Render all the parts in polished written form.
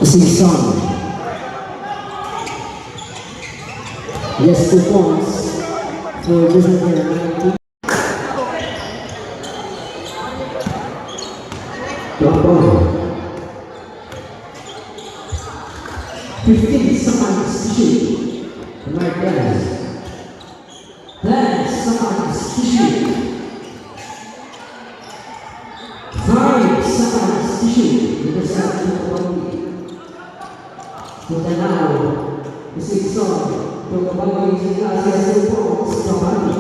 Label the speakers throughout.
Speaker 1: Sing song. Yes, 2 points for Visionary 19. Drop ball. 15 seconds to shoot. The right guys. 10 seconds to shoot. 5 seconds to shoot. With the second to the body. So now, the 6 song. The body is the last 2 points to the body.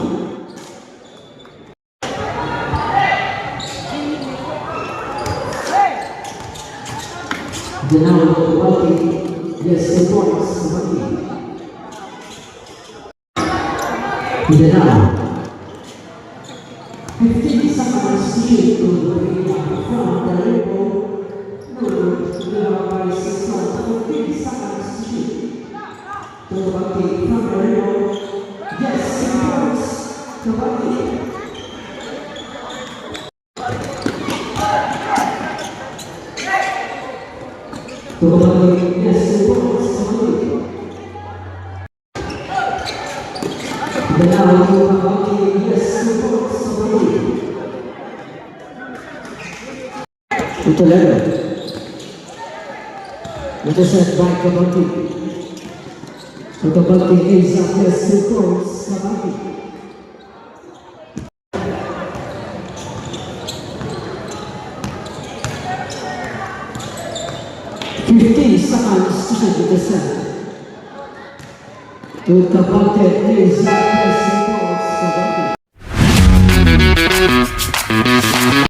Speaker 1: The now the body, yes, 2 points to the body. The now 15 seconds to shoot to the body from the elbow. No, the body 6 points, 15 seconds to shoot to the body from the elbow. Yes, 6 points to the body. To the body, yes, 2 points to the body. The now to the body, yes, 2 points to the body. Ito level. Ito set back to the body. To the body is up, yes, 2 points to the body. Seconds to shoot with the set. To the body is up, yes, 2 points to the body.